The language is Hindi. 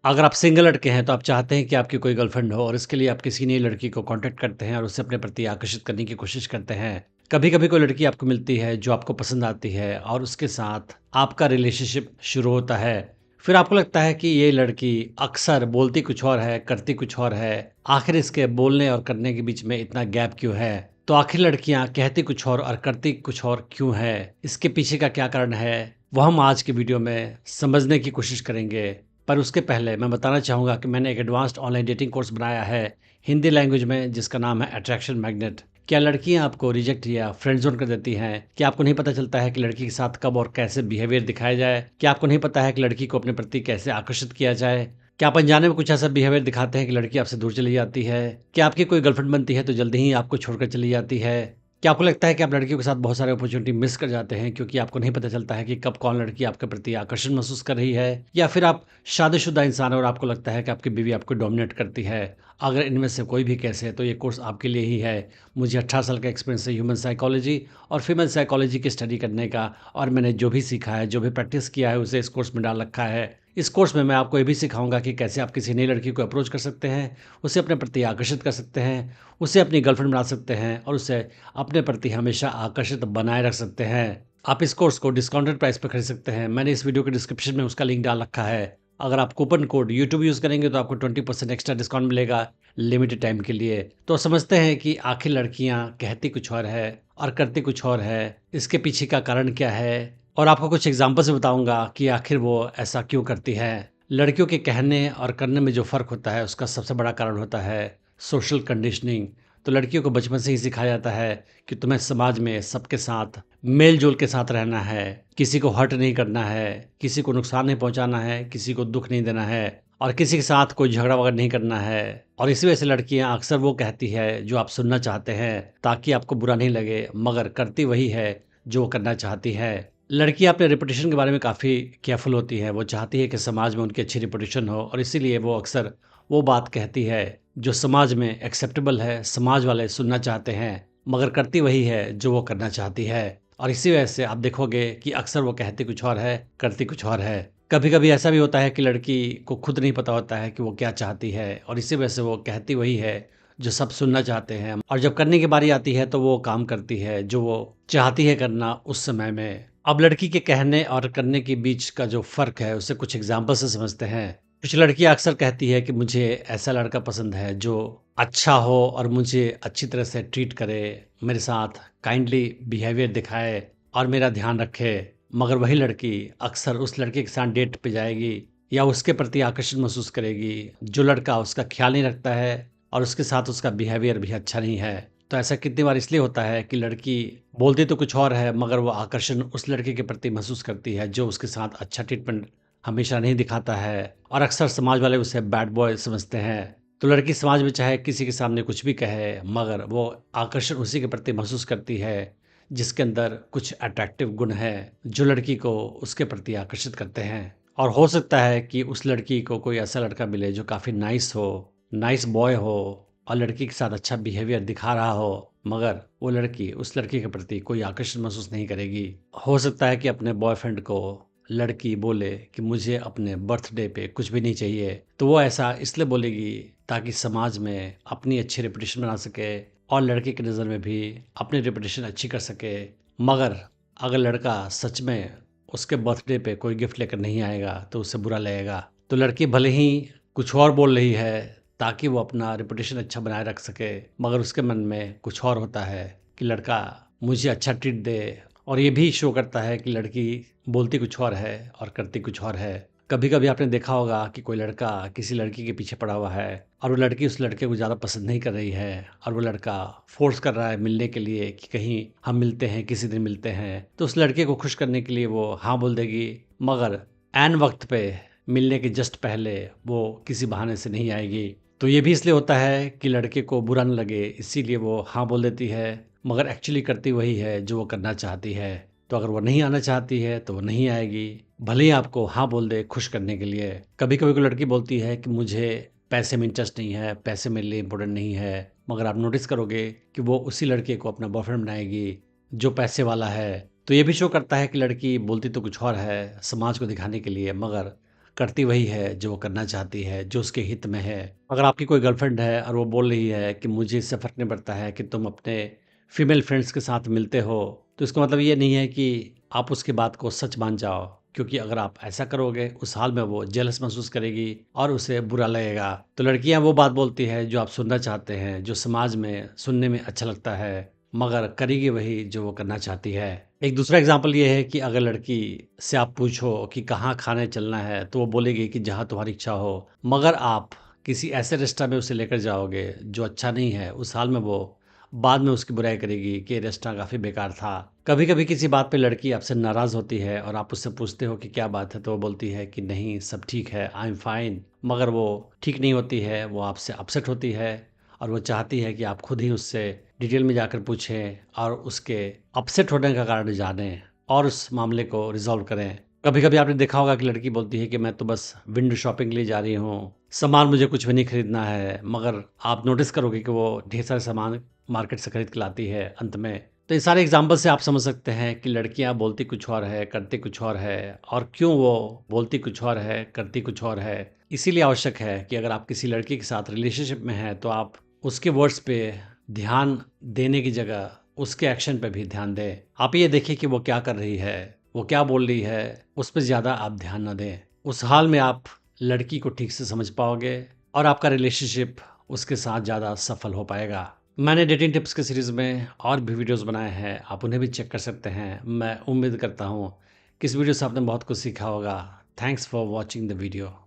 अगर आप सिंगल लड़के हैं तो आप चाहते हैं कि आपकी कोई गर्लफ्रेंड हो और इसके लिए आप किसी नई लड़की को कांटेक्ट करते हैं और उससे अपने प्रति आकर्षित करने की कोशिश करते हैं। कभी-कभी कोई लड़की आपको मिलती है जो आपको पसंद आती है और उसके साथ आपका रिलेशनशिप शुरू होता है। फिर आपको लगता है कि ये लड़की अक्सर बोलती कुछ और है, करती कुछ और है। आखिर इसके बोलने और करने के बीच में इतना गैप क्यों है? तो आखिर लड़कियाँ कहती कुछ और करती कुछ और क्यों है? इसके पीछे का क्या कारण है? वो हम आज की वीडियो में समझने की कोशिश करेंगे। पर उसके पहले मैं बताना चाहूँगा कि मैंने एक एडवांस्ड ऑनलाइन डेटिंग कोर्स बनाया है हिंदी लैंग्वेज में जिसका नाम है अट्रैक्शन मैग्नेट। क्या लड़कियां आपको रिजेक्ट या फ्रेंड जोन कर देती हैं? क्या आपको नहीं पता चलता है कि लड़की के साथ कब और कैसे बिहेवियर दिखाया जाए? क्या आपको नहीं पता है कि लड़की को अपने प्रति कैसे आकर्षित किया जाए? क्या आप अनजाने में कुछ ऐसा बिहेवियर दिखाते हैं कि लड़की आपसे दूर चली जाती है? क्या आपकी कोई गर्लफ्रेंड बनती है तो जल्दी ही आपको छोड़कर चली जाती है? क्या आपको लगता है कि आप लड़कियों के साथ बहुत सारे अपॉर्चुनिटी मिस कर जाते हैं क्योंकि आपको नहीं पता चलता है कि कब कौन लड़की आपके प्रति आकर्षण महसूस कर रही है? या फिर आप शादीशुदा इंसान हैं और आपको लगता है कि आपकी बीवी आपको डोमिनेट करती है? अगर इनमें से कोई भी केस है तो ये कोर्स आपके लिए ही है। मुझे 18 साल का एक्सपीरियंस है ह्यूमन साइकोलॉजी और फीमेल साइकोलॉजी की स्टडी करने का, और मैंने जो भी सीखा है, जो भी प्रैक्टिस किया है, उसे इस कोर्स में डाल रखा है। इस कोर्स में मैं आपको ये भी सिखाऊँगा कि कैसे आप किसी नई लड़की को अप्रोच कर सकते हैं, उसे अपने प्रति आकर्षित कर सकते हैं, उसे अपनी गर्लफ्रेंड बना सकते हैं और उसे अपने प्रति हमेशा आकर्षित बनाए रख सकते हैं। आप इस कोर्स को डिस्काउंटेड प्राइस पे खरीद सकते हैं। मैंने इस वीडियो के डिस्क्रिप्शन में उसका लिंक डाल रखा है। अगर आप कूपन कोड यूट्यूब यूज़ करेंगे तो आपको 20% एक्स्ट्रा डिस्काउंट मिलेगा लिमिटेड टाइम के लिए। तो समझते हैं कि आखिर लड़कियाँ कहती कुछ और है और करती कुछ और है। इसके पीछे का कारण क्या है? और आपको कुछ एग्ज़ाम्पल से बताऊँगा कि आखिर वो ऐसा क्यों करती हैं। लड़कियों के कहने और करने में जो फ़र्क होता है उसका सबसे बड़ा कारण होता है सोशल कंडीशनिंग। तो लड़कियों को बचपन से ही सिखाया जाता है कि तुम्हें समाज में सबके साथ मेल-जोल के साथ रहना है, किसी को हर्ट नहीं करना है, किसी को नुकसान नहीं पहुँचाना है, किसी को दुःख नहीं देना है और किसी के साथ कोई झगड़ा-वगड़ा नहीं करना है। और इसी वजह से लड़कियाँ अक्सर वो कहती है जो आप सुनना चाहते हैं ताकि आपको बुरा नहीं लगे, मगर करती वही है जो वो करना चाहती है। लड़कियाँ अपने रेपुटेशन के बारे में काफ़ी केयरफुल होती हैं। वो चाहती है कि समाज में उनकी अच्छी रेपुटेशन हो और इसीलिए वो अक्सर वो बात कहती है जो समाज में एक्सेप्टेबल है, समाज वाले सुनना चाहते हैं, मगर करती वही है जो वो करना चाहती है। और इसी वजह से आप देखोगे कि अक्सर वो कहती कुछ और है, करती कुछ और है। कभी-कभी ऐसा भी होता है कि लड़की को खुद नहीं पता होता है कि वो क्या चाहती है और इसी वजह से वो कहती वही है जो सब सुनना चाहते हैं और जब करने की बारी आती है तो वो काम करती है जो वो चाहती है करना उस समय में। अब लड़की के कहने और करने के बीच का जो फ़र्क है उसे कुछ एग्ज़ाम्पल से समझते हैं। कुछ लड़कियाँ अक्सर कहती है कि मुझे ऐसा लड़का पसंद है जो अच्छा हो और मुझे अच्छी तरह से ट्रीट करे, मेरे साथ काइंडली बिहेवियर दिखाए और मेरा ध्यान रखे। मगर वही लड़की अक्सर उस लड़के के साथ डेट पे जाएगी या उसके प्रति आकर्षण महसूस करेगी, जो लड़का उसका ख़्याल नहीं रखता है और उसके साथ उसका बिहेवियर भी अच्छा नहीं है। तो ऐसा कितनी बार इसलिए होता है कि लड़की बोलती तो कुछ और है मगर वो आकर्षण उस लड़के के प्रति महसूस करती है जो उसके साथ अच्छा ट्रीटमेंट हमेशा नहीं दिखाता है और अक्सर समाज वाले उसे बैड बॉय समझते हैं। तो लड़की समाज में चाहे किसी के सामने कुछ भी कहे मगर वो आकर्षण उसी के प्रति महसूस करती है जिसके अंदर कुछ अट्रैक्टिव गुण है जो लड़की को उसके प्रति आकर्षित करते हैं। और हो सकता है कि उस लड़की को कोई ऐसा लड़का मिले जो काफ़ी नाइस हो, नाइस बॉय हो और लड़की के साथ अच्छा बिहेवियर दिखा रहा हो, मगर वो लड़की उस लड़के के प्रति कोई आकर्षण महसूस नहीं करेगी। हो सकता है कि अपने बॉयफ्रेंड को लड़की बोले कि मुझे अपने बर्थडे पे कुछ भी नहीं चाहिए, तो वो ऐसा इसलिए बोलेगी ताकि समाज में अपनी अच्छी रेपुटेशन बना सके और लड़के की नज़र में भी अपनी रेपुटेशन अच्छी कर सके। मगर अगर लड़का सच में उसके बर्थडे पे कोई गिफ्ट लेकर नहीं आएगा तो उसे बुरा लगेगा। तो लड़की भले ही कुछ और बोल रही है ताकि वो अपना रेपुटेशन अच्छा बनाए रख सके, मगर उसके मन में कुछ और होता है कि लड़का मुझे अच्छा ट्रीट दे। और ये भी शो करता है कि लड़की बोलती कुछ और है और करती कुछ और है। कभी-कभी आपने देखा होगा कि कोई लड़का किसी लड़की के पीछे पड़ा हुआ है और वो लड़की उस लड़के को ज़्यादा पसंद नहीं कर रही है और वो लड़का फ़ोर्स कर रहा है मिलने के लिए कि कहीं हम मिलते हैं, किसी दिन मिलते हैं। तो उस लड़के को खुश करने के लिए वो हाँ बोल देगी, मगर ऐन वक़्त पे मिलने के जस्ट पहले वो किसी बहाने से नहीं आएगी। तो ये भी इसलिए होता है कि लड़के को बुरा न लगे, इसीलिए वो हाँ बोल देती है, मगर एक्चुअली करती वही है जो वो करना चाहती है। तो अगर वो नहीं आना चाहती है तो वो नहीं आएगी, भले ही आपको हाँ बोल दे खुश करने के लिए। कभी-कभी कोई लड़की बोलती है कि मुझे पैसे में इंटरेस्ट नहीं है, पैसे मेरे लिए इम्पोर्टेंट नहीं है, मगर आप नोटिस करोगे कि वो उसी लड़के को अपना बॉयफ्रेंड बनाएगी जो पैसे वाला है। तो ये भी शो करता है कि लड़की बोलती तो कुछ और है समाज को दिखाने के लिए, मगर करती वही है जो वो करना चाहती है, जो उसके हित में है। अगर आपकी कोई गर्लफ्रेंड है और वो बोल रही है कि मुझे इससे फ़र्क नहीं पड़ता है कि तुम अपने फीमेल फ्रेंड्स के साथ मिलते हो, तो इसका मतलब ये नहीं है कि आप उसकी बात को सच मान जाओ, क्योंकि अगर आप ऐसा करोगे, उस हाल में वो जेलस महसूस करेगी और उसे बुरा लगेगा। तो लड़कियाँ वो बात बोलती है जो आप सुनना चाहते हैं, जो समाज में सुनने में अच्छा लगता है, मगर करेगी वही जो वो करना चाहती है। एक दूसरा एग्ज़ाम्पल ये है कि अगर लड़की से आप पूछो कि कहाँ खाने चलना है, तो वो बोलेगी कि जहाँ तुम्हारी इच्छा हो, मगर आप किसी ऐसे रेस्टोरेंट में उसे लेकर जाओगे जो अच्छा नहीं है, उस हाल में वो बाद में उसकी बुराई करेगी कि ये रेस्टोरेंट काफ़ी बेकार था। कभी-कभी किसी बात पे लड़की आपसे नाराज़ होती है और आप उससे पूछते हो कि क्या बात है, तो वो बोलती है कि नहीं सब ठीक है, आई एम फाइन। मगर वो ठीक नहीं होती है, वो आपसे अपसेट होती है और वो चाहती है कि आप खुद ही उससे डिटेल में जाकर पूछें और उसके अपसेट होने का कारण जानें और उस मामले को रिज़ॉल्व करें। कभी-कभी आपने देखा होगा कि लड़की बोलती है कि मैं तो बस विंडो शॉपिंग के लिए जा रही हूँ, सामान मुझे कुछ भी नहीं खरीदना है, मगर आप नोटिस करोगे कि वो ढेर सारे सामान मार्केट से खरीद के लाती है अंत में। तो ये सारे एग्ज़ाम्पल से आप समझ सकते हैं कि लड़कियाँ बोलती कुछ और है, करती कुछ और है और क्यों वो बोलती कुछ और है, करती कुछ और है। इसीलिए आवश्यक है कि अगर आप किसी लड़की के साथ रिलेशनशिप में हैं, तो आप उसके वर्ड्स पे ध्यान देने की जगह उसके एक्शन पे भी ध्यान दें। आप ये देखिए कि वो क्या कर रही है, वो क्या बोल रही है, उस पे ज़्यादा आप ध्यान ना दें। उस हाल में आप लड़की को ठीक से समझ पाओगे और आपका रिलेशनशिप उसके साथ ज़्यादा सफल हो पाएगा। मैंने डेटिंग टिप्स के सीरीज़ में और भी वीडियोस बनाए हैं, आप उन्हें भी चेक कर सकते हैं। मैं उम्मीद करता हूँ कि इस वीडियो से आपने बहुत कुछ सीखा होगा। Thanks for watching the video.